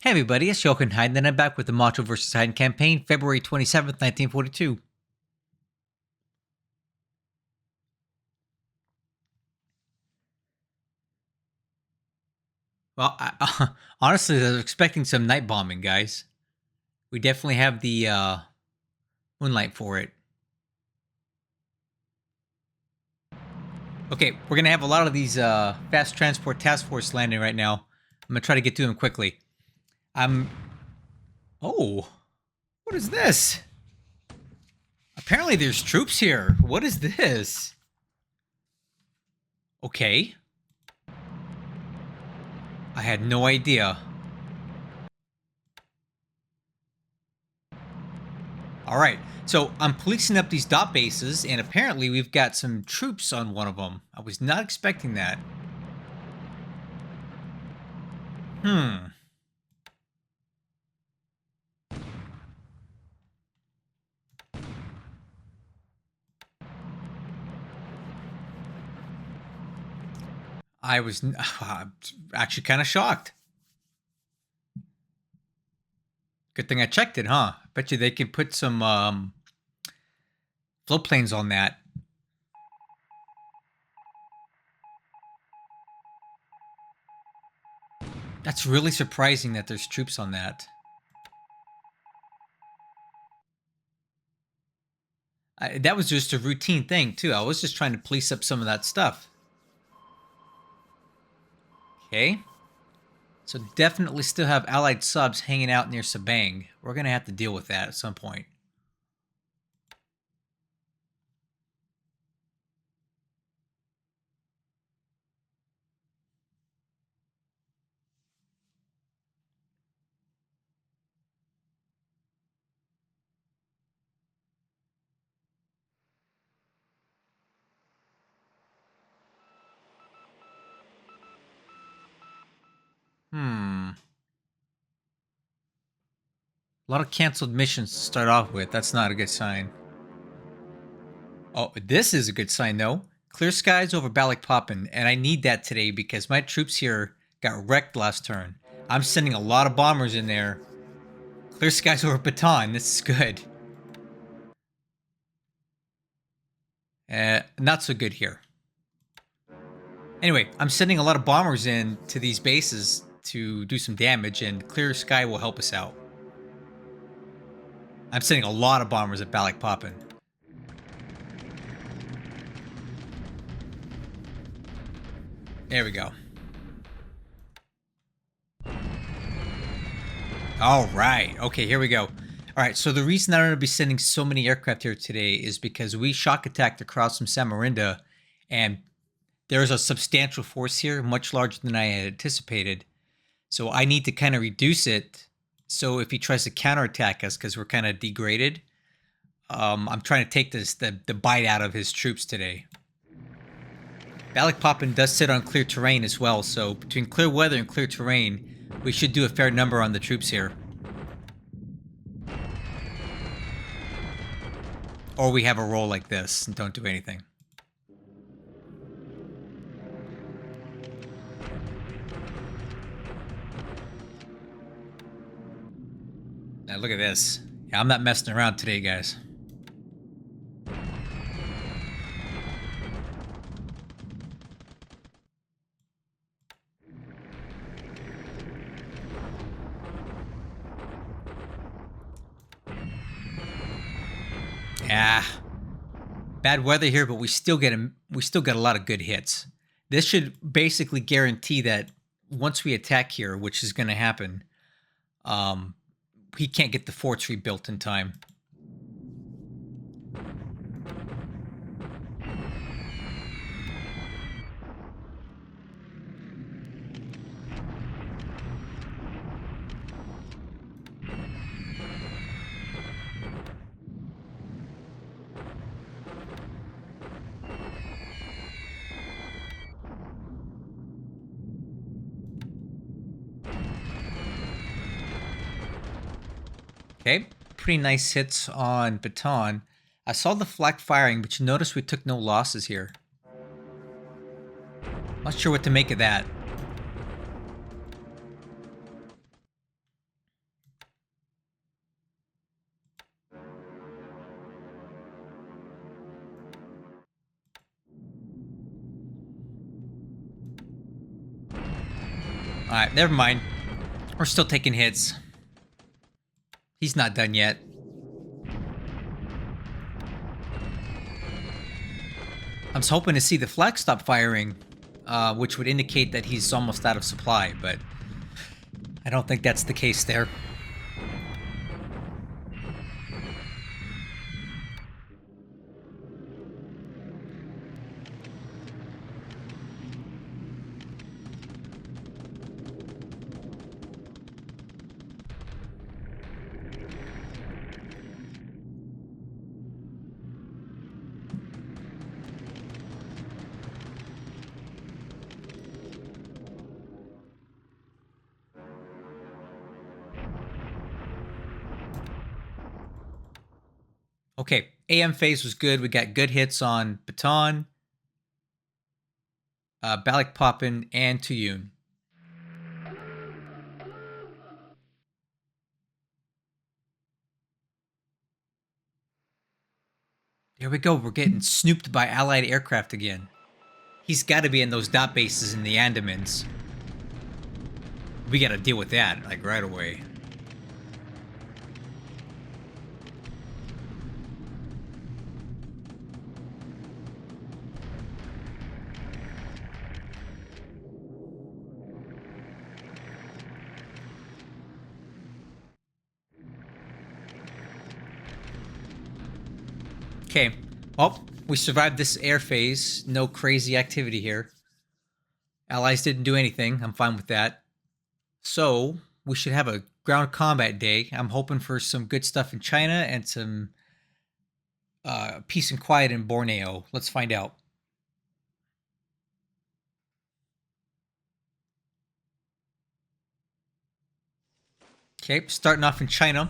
Hey everybody, it's Jochen Heiden, and I'm back with the Macho vs. Heiden campaign, February 27th, 1942. Well, honestly, I was expecting some night bombing, guys. We definitely have the moonlight for it. Okay, we're going to have a lot of these fast transport task force landing right now. I'm going to try to get to them quickly. Oh, what is this? Apparently there's troops here. What is this? Okay. I had no idea. All right, so I'm policing up these dot bases, and apparently we've got some troops on one of them. I was not expecting that. I was actually kind of shocked. Good thing I checked it, huh? Bet you they could put some float planes on that. That's really surprising that there's troops on that. That was just a routine thing, too. I was just trying to police up some of that stuff. Okay. So definitely still have Allied subs hanging out near Sabang. We're going to have to deal with that at some point. A lot of canceled missions to start off with. That's not a good sign. Oh, this is a good sign, though. Clear skies over Balikpapan, and I need that today because my troops here got wrecked last turn. I'm sending a lot of bombers in there. Clear skies over Baton. This is good. Not so good here. Anyway, I'm sending a lot of bombers in to these bases to do some damage, and clear sky will help us out. I'm sending a lot of bombers at Balikpapan. There we go. All right. Okay, here we go. All right, so the reason I'm going to be sending so many aircraft here today is because we shock attacked across from Samarinda, and there's a substantial force here, much larger than I had anticipated. So I need to kind of reduce it. So if he tries to counterattack us, because we're kind of degraded, I'm trying to take the bite out of his troops today. Balikpapan does sit on clear terrain as well, so between clear weather and clear terrain, we should do a fair number on the troops here. Or we have a roll like this and don't do anything. Now look at this. Yeah, I'm not messing around today, guys. Yeah, bad weather here, but we still get a lot of good hits. This should basically guarantee that once we attack here, which is going to happen, he can't get the forts rebuilt in time. Okay, pretty nice hits on Baton. I saw the flak firing, but you notice we took no losses here. Not sure what to make of that. Alright, never mind. We're still taking hits. He's not done yet. I was hoping to see the flag stop firing, which would indicate that he's almost out of supply, but I don't think that's the case there. Okay, AM phase was good. We got good hits on Baton, Balikpapan, and Tuyun. There we go. We're getting snooped by Allied aircraft again. He's got to be in those dot bases in the Andamans. We got to deal with that, like, right away. Okay. Well, we survived this air phase. No crazy activity here. Allies didn't do anything. I'm fine with that. So, we should have a ground combat day. I'm hoping for some good stuff in China and some peace and quiet in Borneo. Let's find out. Okay, starting off in China.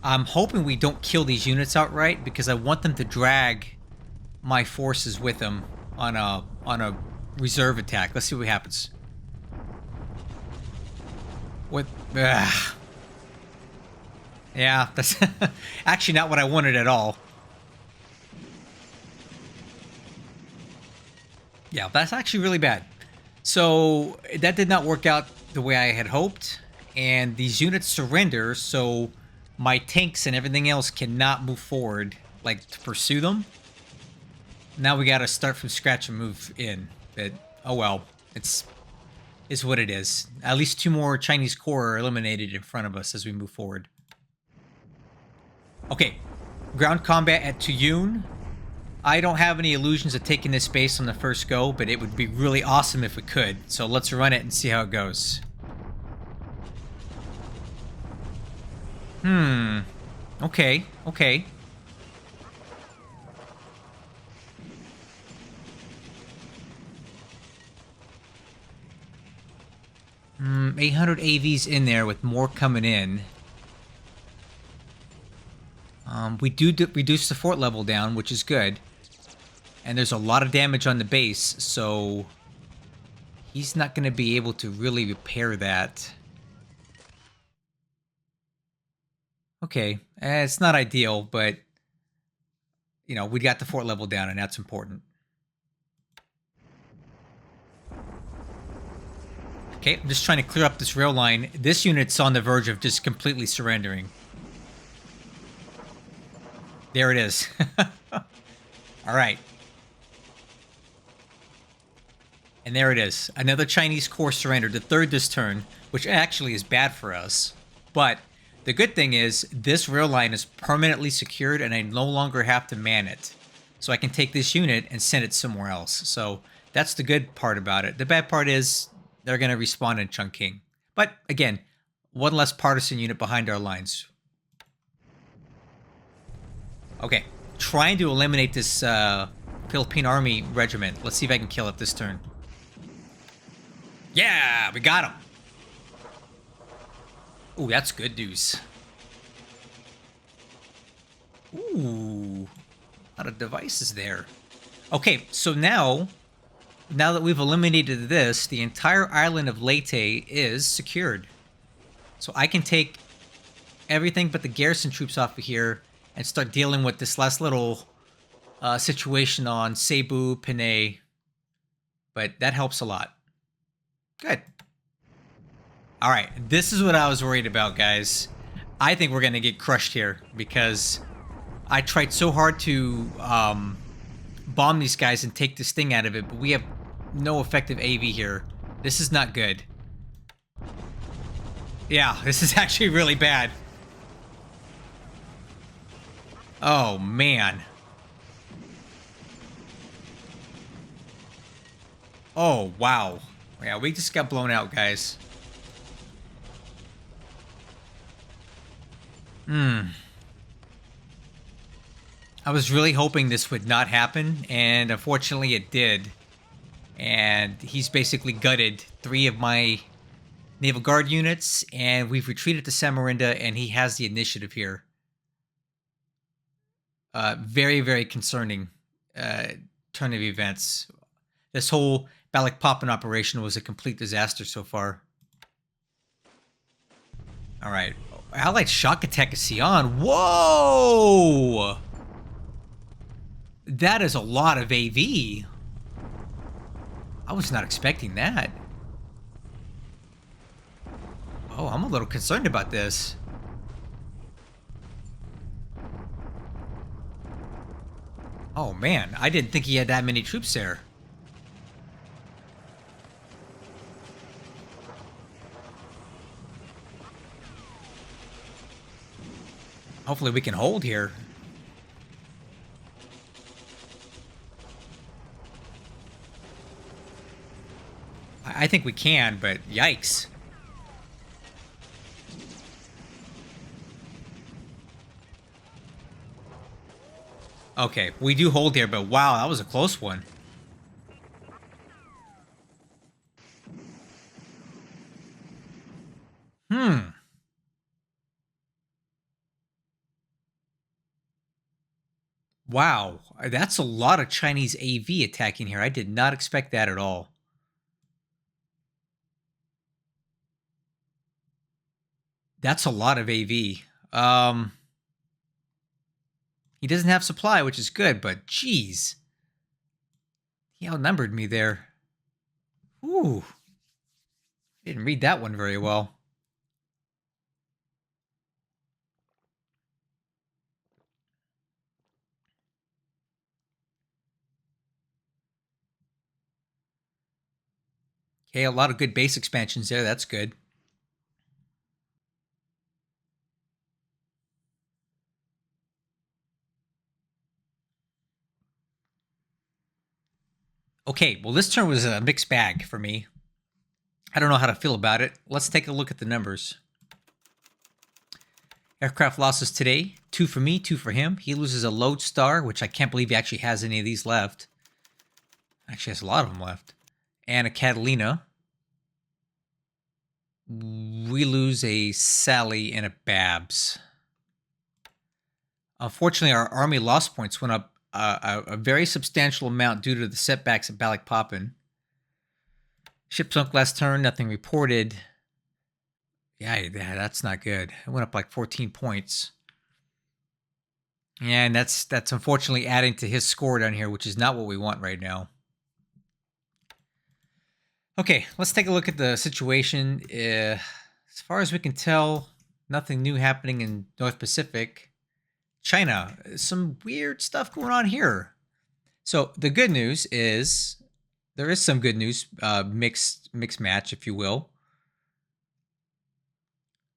I'm hoping we don't kill these units outright because I want them to drag my forces with them on a reserve attack. Let's see what happens. What? Yeah, that's actually not what I wanted at all. Yeah, that's actually really bad. So that did not work out the way I had hoped, and these units surrender, so my tanks and everything else cannot move forward, like, to pursue them. Now we gotta start from scratch and move in. But, oh well, it's what it is. At least 2 more Chinese corps are eliminated in front of us as we move forward. Okay, ground combat at Tuyun. I don't have any illusions of taking this base on the first go, but it would be really awesome if we could. So let's run it and see how it goes. Okay, okay. 800 AVs in there with more coming in. We do reduce the fort level down, which is good. And there's a lot of damage on the base, so he's not going to be able to really repair that. Okay, it's not ideal, but, you know, we got the fort level down, and that's important. Okay, I'm just trying to clear up this rail line. This unit's on the verge of just completely surrendering. There it is. All right. And there it is. Another Chinese corps surrendered, the third this turn, which actually is bad for us. But the good thing is this rail line is permanently secured and I no longer have to man it. So I can take this unit and send it somewhere else. So that's the good part about it. The bad part is they're going to respawn in Chungking. But again, one less partisan unit behind our lines. Okay, trying to eliminate this Philippine Army regiment. Let's see if I can kill it this turn. Yeah, we got him. Ooh, that's good news. Ooh, a lot of devices there. Okay, so now that we've eliminated this, the entire island of Leyte is secured. So I can take everything but the garrison troops off of here and start dealing with this last little situation on Cebu, Panay. But that helps a lot. Good. All right, this is what I was worried about, guys. I think we're going to get crushed here because I tried so hard to bomb these guys and take this thing out of it, but we have no effective AV here. This is not good. Yeah, this is actually really bad. Oh, man. Oh, wow. Yeah, we just got blown out, guys. I was really hoping this would not happen, and unfortunately it did. And he's basically gutted 3 of my Naval Guard units, and we've retreated to Samarinda, and he has the initiative here. Very, very concerning turn of events. This whole Balikpapan operation was a complete disaster so far. All right. Allied shock attack of Sion. Whoa! That is a lot of AV. I was not expecting that. Oh, I'm a little concerned about this. Oh man, I didn't think he had that many troops there. Hopefully we can hold here. I think we can, but yikes. Okay, we do hold here, but wow, that was a close one. Wow, that's a lot of Chinese AV attacking here. I did not expect that at all. That's a lot of AV. He doesn't have supply, which is good, but geez. He outnumbered me there. Ooh. Didn't read that one very well. Okay, a lot of good base expansions there. That's good. Okay, well, this turn was a mixed bag for me. I don't know how to feel about it. Let's take a look at the numbers. Aircraft losses today, 2 for me, 2 for him. He loses a Lodestar, which I can't believe he actually has any of these left. Actually has a lot of them left. And a Catalina. We lose a Sally and a Babs. Unfortunately, our army loss points went up a very substantial amount due to the setbacks at Balikpapan. Ship sunk last turn, nothing reported. Yeah, that's not good. It went up like 14 points. And that's unfortunately adding to his score down here, which is not what we want right now. Okay, let's take a look at the situation. As far as we can tell, nothing new happening in North Pacific. China, some weird stuff going on here. So the good news is, there is some good news, mixed match, if you will.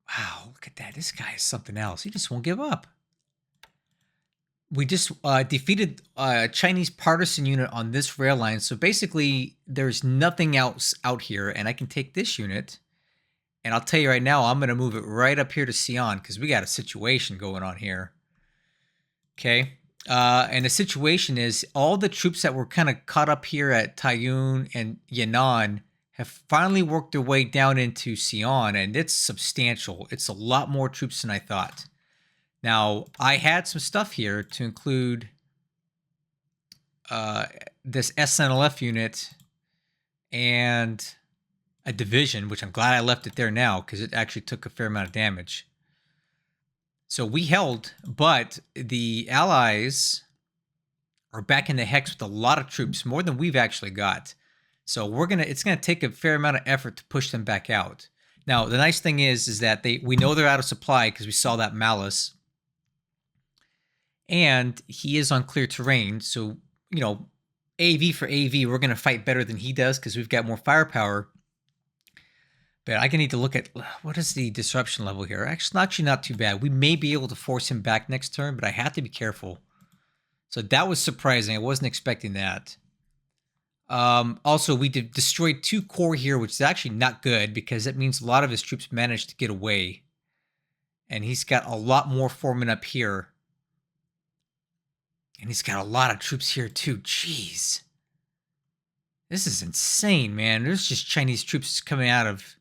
Wow, look at that. This guy is something else. He just won't give up. We just defeated a Chinese partisan unit on this rail line. So basically, there's nothing else out here. And I can take this unit. And I'll tell you right now, I'm going to move it right up here to Sion because we got a situation going on here. Okay. And the situation is all the troops that were kind of caught up here at Taiyun and Yan'an have finally worked their way down into Sion, and it's substantial. It's a lot more troops than I thought. Now, I had some stuff here to include this SNLF unit and a division, which I'm glad I left it there now because it actually took a fair amount of damage. So we held, but the Allies are back in the hex with a lot of troops, more than we've actually got. So it's gonna take a fair amount of effort to push them back out. Now, the nice thing is that we know they're out of supply because we saw that malice. And he is on clear terrain, so, you know, AV for AV, we're going to fight better than he does because we've got more firepower. But I need to look at, what is the disruption level here? Actually not too bad. We may be able to force him back next turn, but I have to be careful. So that was surprising. I wasn't expecting that. Also, we destroyed 2 core here, which is actually not good because it means a lot of his troops managed to get away. And he's got a lot more forming up here. And he's got a lot of troops here too. Jeez. This is insane, man. There's just Chinese troops coming out of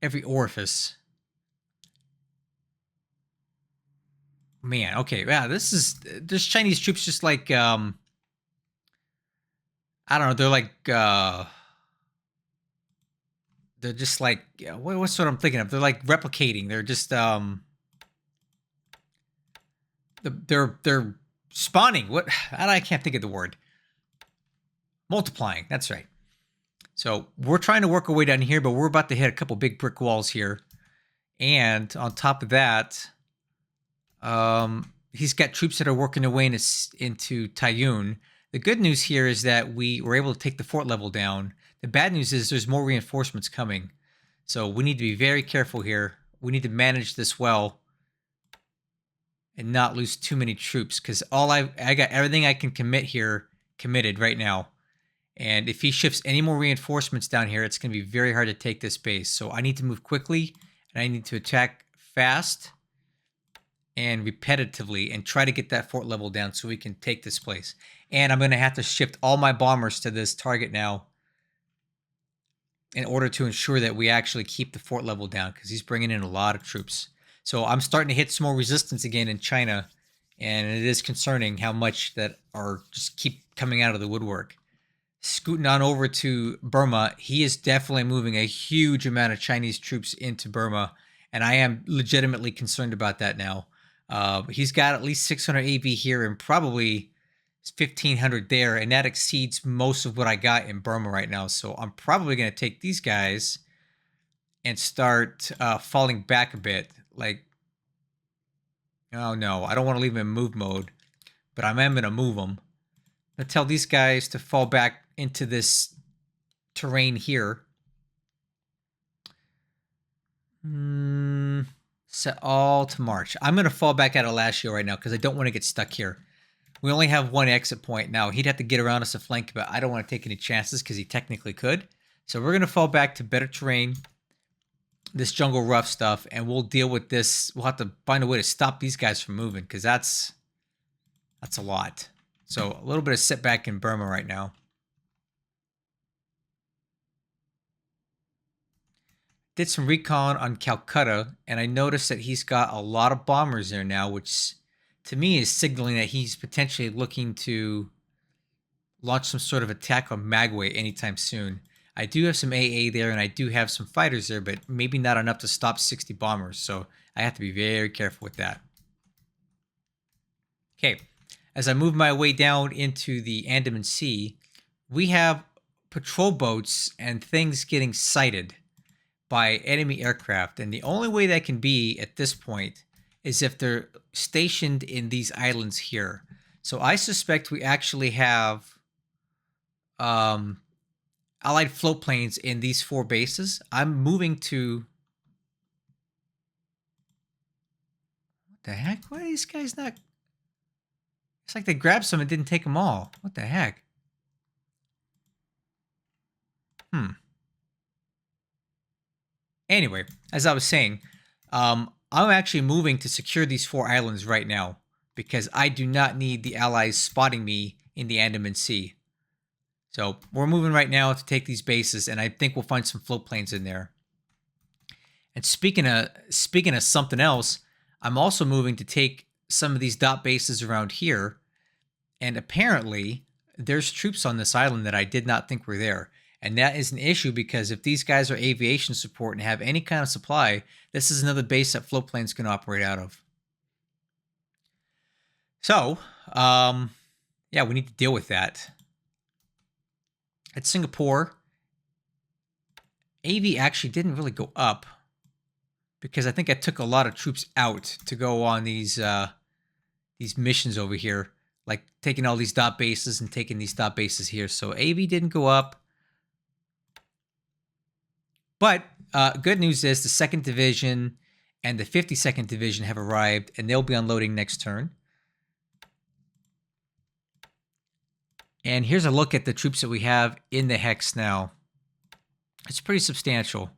every orifice. Man, okay. Yeah, there's Chinese troops just like, I don't know, they're like, they're just like, what's what I'm thinking of? They're like replicating. They're just, they're spawning. What? I can't think of the word. Multiplying. That's right. So we're trying to work our way down here, but we're about to hit a couple big brick walls here. And on top of that, he's got troops that are working their way into Taiyun. The good news here is that we were able to take the fort level down. The bad news is there's more reinforcements coming. So we need to be very careful here. We need to manage this well and not lose too many troops because I got everything I can commit here committed right now. And if he shifts any more reinforcements down here, it's going to be very hard to take this base. So I need to move quickly and I need to attack fast and repetitively and try to get that fort level down so we can take this place. And I'm going to have to shift all my bombers to this target now in order to ensure that we actually keep the fort level down because he's bringing in a lot of troops. So I'm starting to hit some more resistance again in China, and it is concerning how much that are just keep coming out of the woodwork. Scooting on over to Burma, he is definitely moving a huge amount of Chinese troops into Burma, and I am legitimately concerned about that now. He's got at least 600 AV here and probably 1,500 there, and that exceeds most of what I got in Burma right now. So I'm probably going to take these guys and start falling back a bit. Like, oh no, I don't want to leave them in move mode, but I am going to move them. I'm going to tell these guys to fall back into this terrain here. Set all to march. I'm going to fall back out of Lashio right now because I don't want to get stuck here. We only have one exit point now. He'd have to get around us to flank, but I don't want to take any chances because he technically could. So we're going to fall back to better terrain, this jungle rough stuff, and we'll deal with this. We'll have to find a way to stop these guys from moving because that's a lot. So a little bit of setback in Burma right now. Did some recon on Calcutta, and I noticed that he's got a lot of bombers there now, which to me is signaling that he's potentially looking to launch some sort of attack on Magway anytime soon. I do have some AA there, and I do have some fighters there, but maybe not enough to stop 60 bombers, so I have to be very careful with that. Okay, as I move my way down into the Andaman Sea, we have patrol boats and things getting sighted by enemy aircraft, and the only way that can be at this point is if they're stationed in these islands here. So I suspect we actually have allied float planes in these 4 bases. I'm moving to... What the heck? Why are these guys not... It's like they grabbed some and didn't take them all. What the heck? Anyway, as I was saying, I'm actually moving to secure these 4 islands right now because I do not need the allies spotting me in the Andaman Sea. So we're moving right now to take these bases, and I think we'll find some float planes in there. And speaking of something else, I'm also moving to take some of these dot bases around here, and apparently there's troops on this island that I did not think were there. And that is an issue because if these guys are aviation support and have any kind of supply, this is another base that float planes can operate out of. So, yeah, we need to deal with that. At Singapore, AV actually didn't really go up because I think I took a lot of troops out to go on these missions over here, like taking all these dot bases and taking these dot bases here. So AV didn't go up. But good news is the 2nd Division and the 52nd Division have arrived, and they'll be unloading next turn. And here's a look at the troops that we have in the hex now. It's pretty substantial.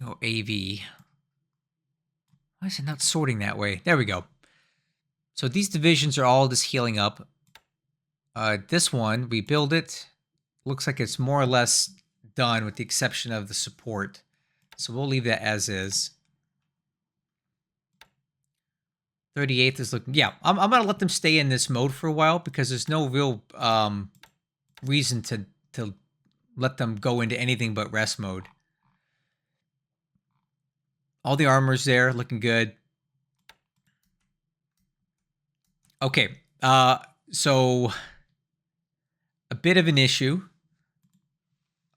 Oh, AV. Why is it not sorting that way? There we go. So these divisions are all just healing up. This one, we build it. Looks like it's more or less done with the exception of the support. So we'll leave that as is. 38th is looking... Yeah, I'm going to let them stay in this mode for a while because there's no real reason to let them go into anything but rest mode. All the armor's there, looking good. Okay, so a bit of an issue.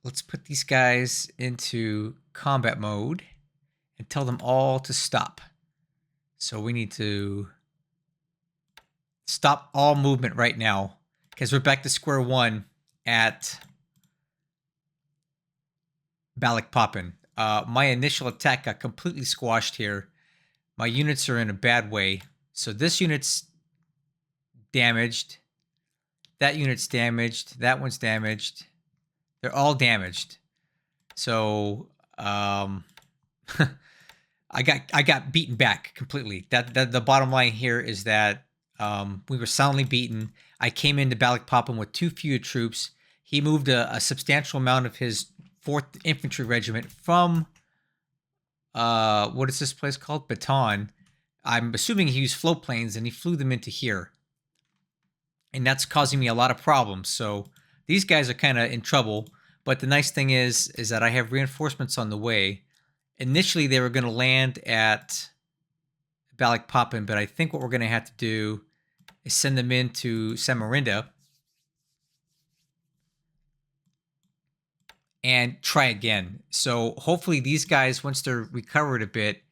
Let's put these guys into combat mode and tell them all to stop. So we need to stop all movement right now because we're back to square one at Balikpapan. My initial attack got completely squashed here. My units are in a bad way. So this unit's damaged. That unit's damaged. That one's damaged. They're all damaged. So I got beaten back completely. That the bottom line here is that we were soundly beaten. I came into Balikpapan with too few troops. He moved a substantial amount of his 4th Infantry Regiment from what is this place called? Baton. I'm assuming he used float planes and he flew them into here. And that's causing me a lot of problems. So these guys are kind of in trouble. But the nice thing is that I have reinforcements on the way. Initially, they were going to land at Balikpapan, but I think what we're going to have to do is send them into Samarinda and try again. So hopefully these guys, once they're recovered a bit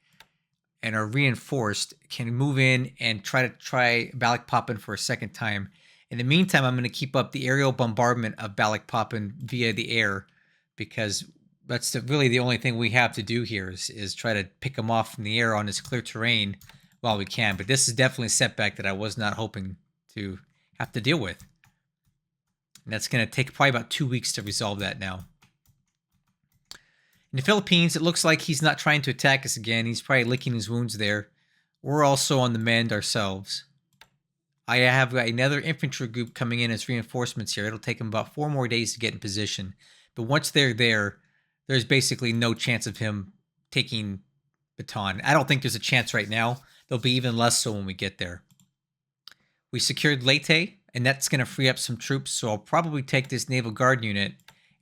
and are reinforced, can move in and try Balikpapan for a second time. In the meantime, I'm going to keep up the aerial bombardment of Balikpapan via the air because that's really the only thing we have to do here is try to pick them off from the air on this clear terrain while we can. But this is definitely a setback that I was not hoping to have to deal with. And that's going to take probably about 2 weeks to resolve that now. In the Philippines, it looks like he's not trying to attack us again. He's probably licking his wounds there. We're also on the mend ourselves. I have another infantry group coming in as reinforcements here. It'll take them about 4 more days to get in position. But once they're there, there's basically no chance of him taking Baton. I don't think there's a chance right now. There'll be even less so when we get there. We secured Leyte, and that's going to free up some troops. So I'll probably take this Naval Guard unit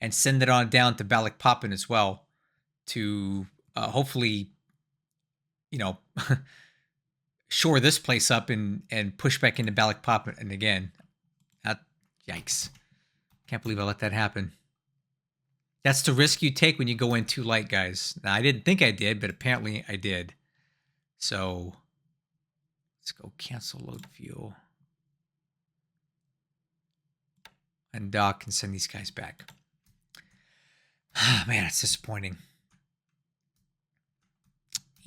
and send it on down to Balikpapan as well to hopefully, shore this place up and push back into Balikpapan. And again, yikes. Can't believe I let that happen. That's the risk you take when you go in too light, guys. Now, I didn't think I did, but apparently I did. So let's go cancel load fuel. And dock and send these guys back. Man, it's disappointing.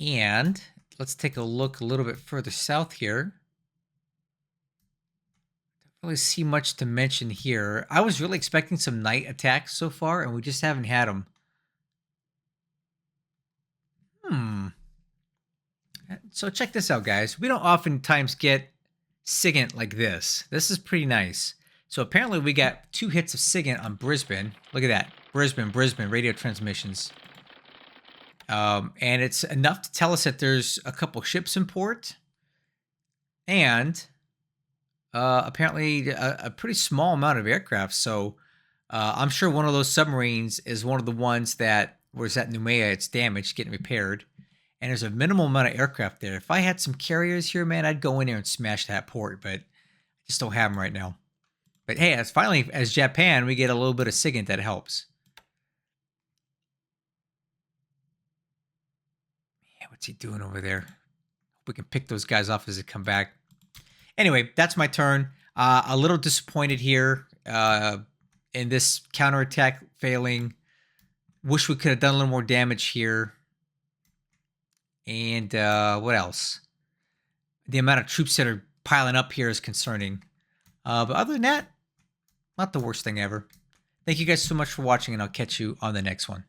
And let's take a look a little bit further south here. Don't really see much to mention here. I was really expecting some night attacks so far, and we just haven't had them. So check this out, guys. We don't oftentimes get SIGINT like this. This is pretty nice. So apparently we got 2 hits of SIGINT on Brisbane. Look at that. Brisbane, radio transmissions. And it's enough to tell us that there's a couple ships in port. And apparently a pretty small amount of aircraft. So I'm sure one of those submarines is one of the ones that was at Noumea. It's damaged, getting repaired. And there's a minimal amount of aircraft there. If I had some carriers here, man, I'd go in there and smash that port. But I just don't have them right now. But hey, as Japan, we get a little bit of SIGINT that helps. Man, what's he doing over there? Hope we can pick those guys off as they come back. Anyway, that's my turn. A little disappointed here in this counterattack failing. Wish we could have done a little more damage here. And what else? The amount of troops that are piling up here is concerning. But other than that, not the worst thing ever. Thank you guys so much for watching, and I'll catch you on the next one.